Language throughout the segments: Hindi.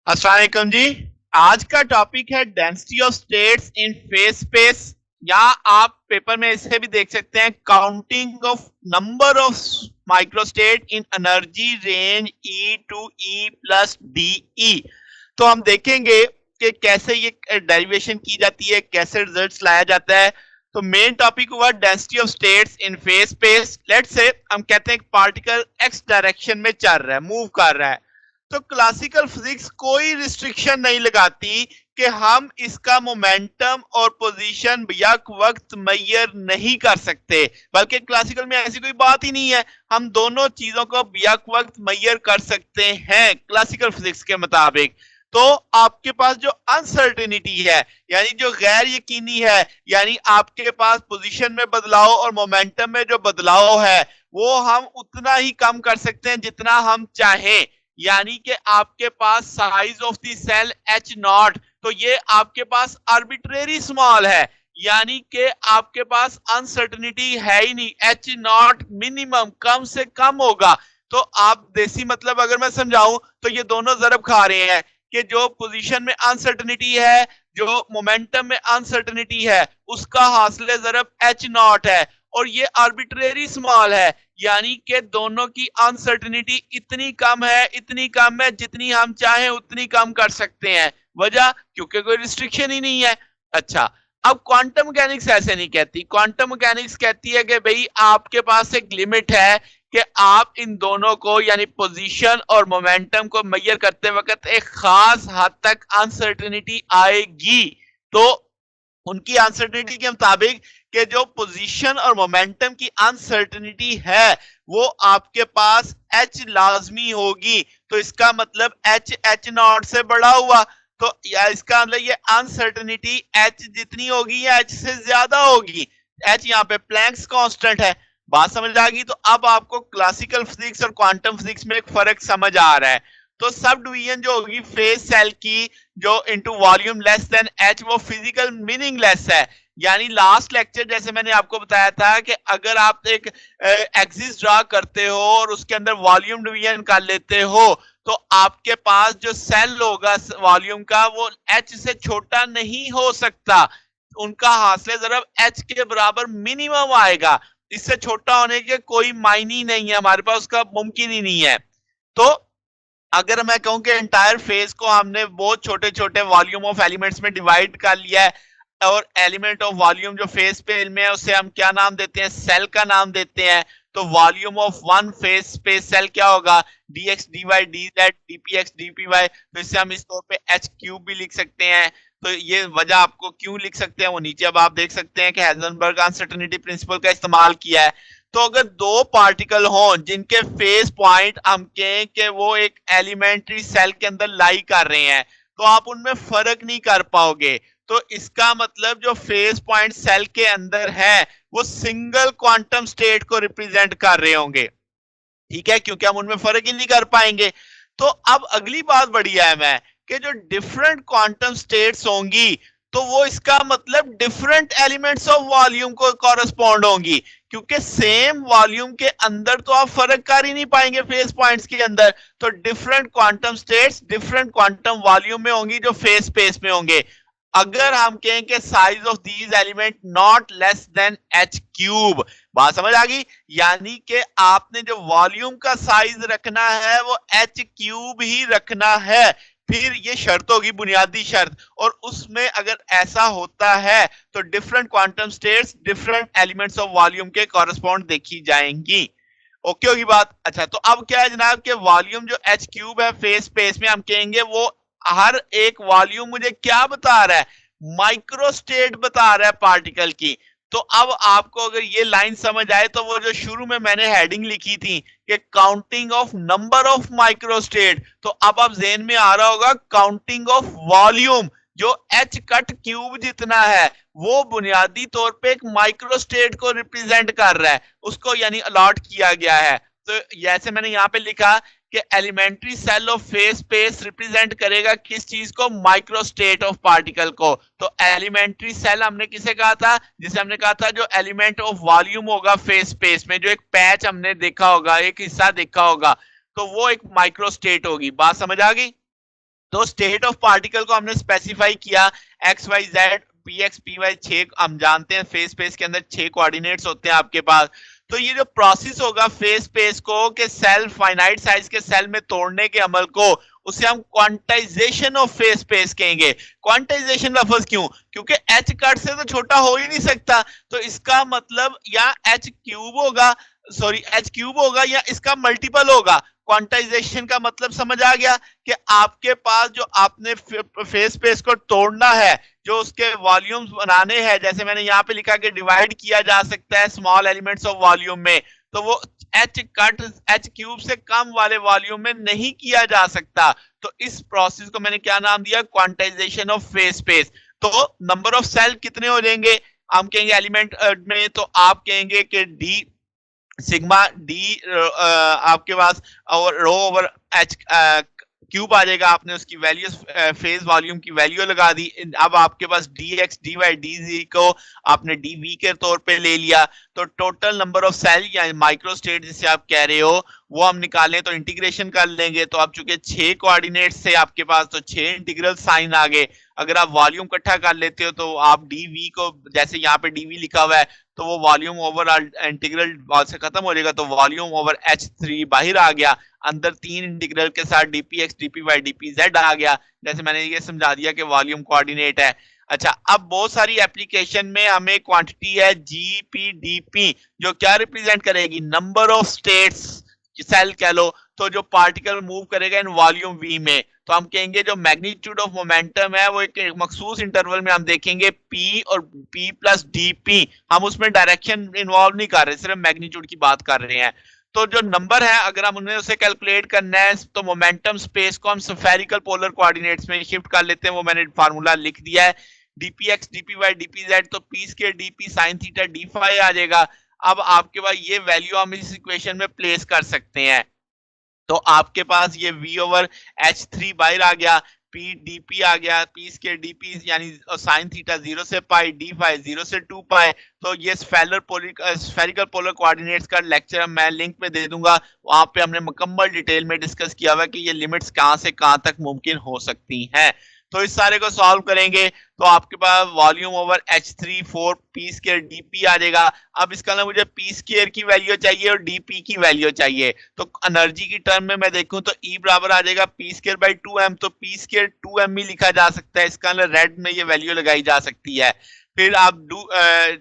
अस्सलाम वालेकुम जी। आज का टॉपिक है density of states in phase space, या आप पेपर में इसे भी देख सकते हैं counting of number of microstate in energy range E to E plus D E. तो हम देखेंगे कि कैसे ये डेरिवेशन की जाती है, कैसे रिजल्ट्स लाया जाता है। तो मेन टॉपिक हुआ density of states in phase space. Let's say हम कहते हैं पार्टिकल एक्स डायरेक्शन में चल रहा है, मूव कर रहा है। तो क्लासिकल फिजिक्स कोई रिस्ट्रिक्शन नहीं लगाती कि हम इसका मोमेंटम और पोजीशन यक वक्त मैयर नहीं कर सकते, बल्कि क्लासिकल में ऐसी कोई बात ही नहीं है। हम दोनों चीजों को यक वक्त मैयर कर सकते हैं क्लासिकल फिजिक्स के मुताबिक। तो आपके पास जो अनसर्टेनिटी है, यानी जो गैर यकीनी है, यानी आपके पास पोजीशन में बदलाव और मोमेंटम में जो बदलाव है, वो हम उतना ही कम कर सकते हैं जितना हम चाहें। यानी कि आपके पास size of the cell H naught, तो ये आपके पास आर्बिट्रेरी स्मॉल है, यानी कि आपके पास अनसर्टेनिटी है ही नहीं। एच नॉट मिनिमम कम से कम होगा। तो आप देसी मतलब अगर मैं समझाऊं तो ये दोनों जरब खा रहे हैं कि जो पोजीशन में अनसर्टेनिटी है, जो मोमेंटम में अनसर्टेनिटी है, उसका हासिल जरब एच नॉट है, और ये आर्बिट्रेरी स्मॉल है, यानी कि दोनों की अनसर्टेनिटी इतनी कम है जितनी हम चाहें उतनी कम कर सकते हैं। वजह क्योंकि कोई रिस्ट्रिक्शन ही नहीं है। अच्छा, अब क्वांटम मैकेनिक्स ऐसे नहीं कहती। क्वांटम मैकेनिक्स कहती है कि भाई आपके पास एक लिमिट है कि आप इन दोनों को यानी पोजीशन और मोमेंटम को मेजर करते वक्त एक खास हद तक अनसर्टेनिटी आएगी। तो उनकी अनसर्टेनिटी के मुताबिक कि जो पोजीशन और मोमेंटम की अनसर्टेनिटी है वो आपके पास एच लाजमी होगी। तो इसका मतलब एच नॉट से बड़ा हुआ, तो या इसका मतलब ये अनसर्टेनिटी एच जितनी होगी या एच से ज्यादा होगी। एच यहाँ पे प्लैंक्स कांस्टेंट है। बात समझ आ गई? तो अब आपको क्लासिकल फिजिक्स और क्वांटम फिजिक्स में एक फर्क समझ आ रहा है। तो सब डिवीजन जो होगी फेज सेल की, जो into volume less than H, वो फिजिकल मीनिंगलेस है। यानी लास्ट लेक्चर जैसे मैंने आपको बताया था कि अगर आप एक एक्सिस ड्रा करते हो और उसके अंदर वॉल्यूम डिवीजन कर लेते हो, तो आपके पास जो सेल होगा वॉल्यूम का वो एच से छोटा नहीं हो सकता। उनका हासिल जरब एच के बराबर मिनिमम आएगा। इससे छोटा होने के कोई मायने नहीं है, हमारे पास उसका मुमकिन ही नहीं है। तो अगर मैं कहूं कि एंटायर फेज को हमने बहुत छोटे छोटे वॉल्यूम ऑफ एलिमेंट्स में डिवाइड कर लिया है, और एलिमेंट ऑफ वॉल्यूम जो फेज स्पेस में है उसे हम क्या नाम देते हैं? सेल का नाम देते हैं। तो volume of one phase space cell क्या होगा? D x D Y d z d p x d p y. तो इससे हम इस तौर पे एच क्यूब भी लिख सकते हैं। तो ये वजह आपको क्यों लिख सकते हैं वो नीचे अब आप देख सकते हैं कि हाइजेनबर्ग अनसर्टेनिटी प्रिंसिपल का इस्तेमाल किया है। तो अगर दो पार्टिकल हों जिनके फेज पॉइंट हम कहें कि वो एक एलिमेंट्री सेल के अंदर लाई कर रहे हैं, तो आप उनमें फर्क नहीं कर पाओगे। तो इसका मतलब जो फेज पॉइंट सेल के अंदर है वो सिंगल क्वांटम स्टेट को रिप्रेजेंट कर रहे होंगे। ठीक है, क्योंकि हम उनमें फर्क ही नहीं कर पाएंगे। तो अब अगली बात बढ़ी है मैं कि जो डिफरेंट क्वांटम स्टेट्स होंगी, तो वो इसका मतलब डिफरेंट एलिमेंट्स ऑफ वॉल्यूम को कॉरेस्पॉन्ड होंगी, क्योंकि सेम वॉल्यूम के अंदर तो आप फर्क कर ही नहीं पाएंगे फेज पॉइंट्स के अंदर। तो different quantum states different quantum volume में होंगी जो फेज स्पेस में होंगे। अगर हम कहें कि size of these element not less than H cube, बात समझ आ गई? यानी कि आपने जो वॉल्यूम का साइज रखना है वो एच क्यूब ही रखना है। फिर ये शर्त होगी, बुनियादी शर्त, और उसमें अगर ऐसा होता है तो different quantum states different elements of volume के कॉरेस्पॉन्ड देखी जाएंगी। ओके होगी बात? अच्छा, तो अब क्या है जनाब कि वॉल्यूम जो एच क्यूब है फेज स्पेस में, हम कहेंगे वो हर एक वॉल्यूम मुझे क्या बता रहा है? माइक्रोस्टेट बता रहा है पार्टिकल की। तो अब आपको अगर ये लाइन समझ आए तो वो जो शुरू में मैंने हेडिंग लिखी थी कि counting of number of microstate, तो अब आप जेन में आ रहा होगा काउंटिंग ऑफ वॉल्यूम। जो एच कट क्यूब जितना है वो बुनियादी तौर पे एक माइक्रोस्टेट को रिप्रेजेंट कर रहा है, उसको यानी अलॉट किया गया है। तो जैसे मैंने यहां पे लिखा कि elementary cell of phase space represent करेगा किस चीज को? माइक्रोस्टेट ऑफ पार्टिकल को। तो एलिमेंट्री सेल हमने किसे कहा था? जिसे हमने कहा था जो एलिमेंट ऑफ वॉल्यूम होगा फेज स्पेस में, जो एक पैच हमने देखा होगा, एक हिस्सा देखा होगा, तो वो एक माइक्रोस्टेट होगी। बात समझ आ गई? तो स्टेट ऑफ पार्टिकल को हमने स्पेसिफाई किया x y z p x p y, 6 हम जानते हैं फेज स्पेस के अंदर 6 कोऑर्डिनेट्स होते हैं आपके पास। तो ये जो प्रोसेस होगा फेज स्पेस को के सेल फाइनाइट साइज के सेल में तोड़ने के अमल को, उसे हम क्वांटाइजेशन ऑफ फेज स्पेस कहेंगे। क्वांटाइजेशन लफ्ज क्यों? क्योंकि एच कट से तो छोटा हो ही नहीं सकता, तो इसका मतलब या एच क्यूब होगा, सॉरी एच क्यूब होगा या इसका मल्टीपल होगा। क्वांटाइजेशन का मतलब समझ आ गया कि आपके पास जो आपने फेज स्पेस को तोड़ना है, जो उसके वॉल्यूम्स बनाने हैं, जैसे मैंने यहाँ पे लिखा कि डिवाइड किया जा सकता है स्मॉल एलिमेंट्स ऑफ वॉल्यूम में, तो वो एच कट एच क्यूब से कम वाले वॉल्यूम में नहीं किया जा सकता। तो इस प्रोसेस को मैंने क्या नाम दिया? Quantization of phase space. तो नंबर ऑफ सेल कितने हो जाएंगे? हम कहेंगे एलिमेंट में, तो आप कहेंगे कि डी सिग्मा डी आपके पास और रो ओवर एच क्यूब आ जाएगा। आपने उसकी वैल्यू फेज वॉल्यूम की वैल्यू लगा दी। अब आपके पास D x D Y D Z को आपने डी वी के तौर पे ले लिया। तो टोटल नंबर ऑफ सेल या माइक्रो स्टेट जिसे आप कह रहे हो वो हम निकालें तो इंटीग्रेशन कर लेंगे। तो अब चूंकि 6 कोऑर्डिनेट्स से आपके पास, तो 6 इंटीग्रल साइन आ गए। अगर आप वॉल्यूम इकट्ठा कर लेते हो तो आप डी वी को, जैसे यहाँ पे डी वी लिखा हुआ है, तो वो वॉल्यूम ओवर इंटीग्रल से खत्म हो जाएगा, तो वॉल्यूम ओवर H3 बाहर आ गया। अंदर 3 इंटीग्रल के साथ dpx dpy dpz आ गया। जैसे मैंने ये समझा दिया कि वॉल्यूम कोऑर्डिनेट है। अच्छा, अब बहुत सारी एप्लीकेशन में हमें क्वांटिटी है GPDP, जो क्या रिप्रेजेंट करेगी? नंबर ऑफ स्टेट्स सेल कह लो, तो जो पार्टिकल मूव करेगा इन वॉल्यूम v में, तो हम कहेंगे जो मैग्नीट्यूड ऑफ मोमेंटम है वो एक मखसूस इंटरवल में हम देखेंगे p और p प्लस dp। हम उसमें डायरेक्शन इन्वॉल्व नहीं कर रहे, सिर्फ मैग्नीट्यूड की बात कर रहे हैं। तो जो नंबर है अगर हम उन्हें उसे कैलकुलेट करना है तो मोमेंटम स्पेस को हम स्फेरिकल पोलर कोऑर्डिनेट्स में शिफ्ट कर लेते हैं। वो मैंने फार्मूला लिख दिया है, dpx dpy dpz, तो p square dp sin theta d phi आ जाएगा। अब आपके पास ये वैल्यू हम इस इक्वेशन में प्लेस कर सकते हैं। तो आपके पास ये v ओवर H3 बाहर आ गया, p dp आ गया, p स्क्वायर dp यानी sin थीटा 0 से पाई, d फाई 0 से 2 पाई। तो ये स्फेरिकल पोलर कोऑर्डिनेट्स का लेक्चर मैं लिंक पे दे दूंगा, वहां पे हमने मुकम्मल डिटेल में डिस्कस किया हुआ कि ये लिमिट्स कहां से कहां तक मुमकिन हो सकती हैं। तो इस सारे को सॉल्व करेंगे तो आपके पास volume over H3 4 p square dp आ जाएगा। अब इसका ना मुझे p स्क्वायर की वैल्यू चाहिए और dp की वैल्यू चाहिए। तो एनर्जी की टर्म में मैं देखूं तो E बराबर आ जाएगा p स्क्वायर बाई 2m, तो p स्क्वायर 2m ही लिखा जा सकता है। इसका रेड में ये वैल्यू लगाई जा सकती है। फिर आप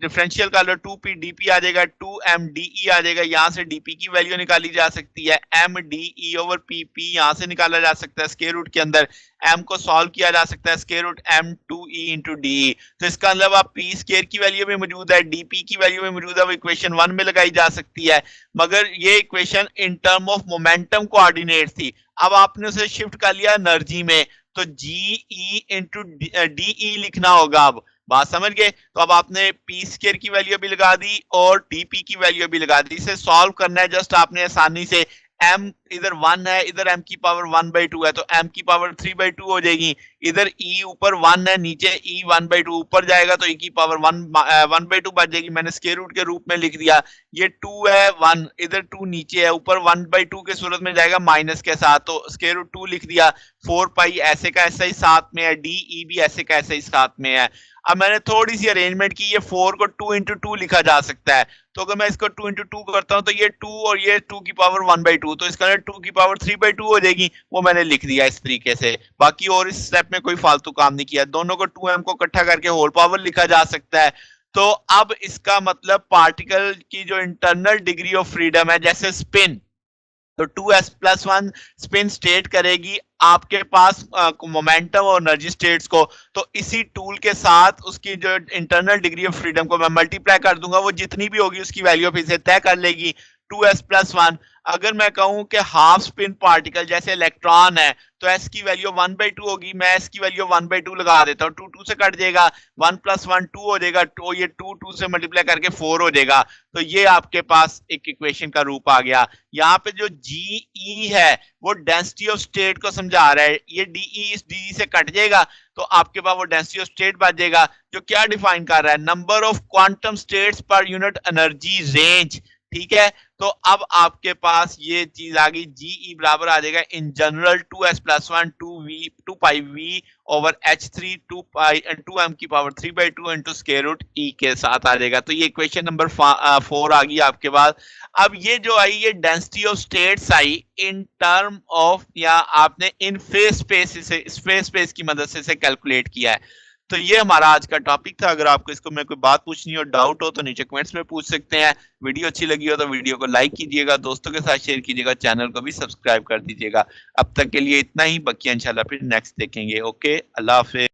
डिफरेंशियल कर लो, 2p dp आ जाएगा, 2m de आ जाएगा, यहाँ से dp की वैल्यू निकाली जा सकती है। m de over p, p यहाँ से निकाला जा सकता है स्क्वायर रूट के अंदर, m को सॉल्व किया जा सकता है square root m 2e into de। तो इसका मतलब आप p स्क्वायर की वैल्यू में मौजूद है, dp की वैल्यू में मौजूद है, वो इक्वेशन 1 में लगाई जा सकती है। मगर ये equation in term of momentum coordinate थी। अब आपने उसे शिफ्ट कर लिया एनर्जी में, तो ge इंटू de लिखना होगा। अब बात समझ गए? तो अब आपने पी स्क्वायर की वैल्यू भी लगा दी और डीपी की वैल्यू भी लगा दी। इसे सॉल्व करना है जस्ट आपने आसानी से, m इधर 1 है, इधर m की पावर 1/2 है, तो m की पावर 3/2 हो जाएगी। इधर e ऊपर 1 है, नीचे e 1/2 ऊपर जाएगा तो e की पावर 1/2 बच जाएगी। मैंने स्क्वायर रूट के रूप में लिख दिया। ये 2 है, 1 इधर 2 नीचे है, ऊपर 1/2 के सूरत में जाएगा माइनस के साथ, तो स्क्वायर रूट 2 लिख दिया। 4 पाई ऐसे का ऐसा ही साथ में है, डी ई भी ऐसे का ऐसे ही साथ में है। अब मैंने थोड़ी सी अरेंजमेंट की, ये 4 को 2 इंटू 2 लिखा जा सकता है, तो अगर मैं इसको 2 इंटू 2 करता हूं तो ये 2 और ये 2 की पावर 1/2, तो इसका 2 की पावर 3/2 हो जाएगी। वो मैंने लिख दिया इस तरीके से। बाकी और इस स्टेप में कोई फालतू काम नहीं किया। दोनों को 2m को इकट्ठा करके होल पावर लिखा जा सकता है। तो अब इसका मतलब पार्टिकल की जो इंटरनल डिग्री ऑफ फ्रीडम है, जैसे स्पिन, तो 2s+1 स्पिन स्टेट करेगी आपके पास मोमेंटम और एनर्जी स्टेट्स को। तो इसी टूल के साथ उसकी जो इंटरनल डिग्री ऑफ फ्रीडम को मैं मल्टीप्लाई कर दूंगा, वो जितनी भी होगी उसकी वैल्यू फिर से तय कर लेगी 2s+1। अगर मैं कहूं कि हाफ स्पिन पार्टिकल जैसे इलेक्ट्रॉन है, तो s की वैल्यू 1/2 होगी, मैं s की वैल्यू 1/2 लगा देता हूँ, 2 2 से कट जाएगा, 1 + 1 2 हो जाएगा, तो ये 2 2 से मल्टीप्लाई करके 4 हो जाएगा। तो ये आपके पास एक इक्वेशन का रूप आ गया। यहाँ पे जो GE है वो डेंसिटी ऑफ स्टेट को समझा रहा है। ये DE इस DE से कट जाएगा तो आपके पास वो डेंसिटी ऑफ स्टेट बच जाएगा, जो क्या डिफाइन कर रहा है? Number of quantum states per unit energy range. ठीक है, तो अब आपके पास ये चीज आ गई, जीई बराबर आ जाएगा in general 2s+1 2v 2πv over h3 2m की power 3/2 into square root e के साथ आ जाएगा। तो ये इक्वेशन नंबर 4 आ गई आपके पास। अब ये जो आई, ये density of states I in term of, या आपने इन फेस स्पेस से, फेस स्पेस की मदद से कैलकुलेट किया है। तो ये हमारा आज का टॉपिक था। अगर आपको इसको में कोई बात पूछनी हो, डाउट हो, तो नीचे कमेंट्स में पूछ सकते हैं। वीडियो अच्छी लगी हो तो वीडियो को लाइक कीजिएगा, दोस्तों के साथ शेयर कीजिएगा, चैनल को भी सब्सक्राइब कर दीजिएगा। अब तक के लिए इतना ही, बाकी इंशाल्लाह फिर नेक्स्ट देखेंगे। ओके, अल्लाह हाफिज।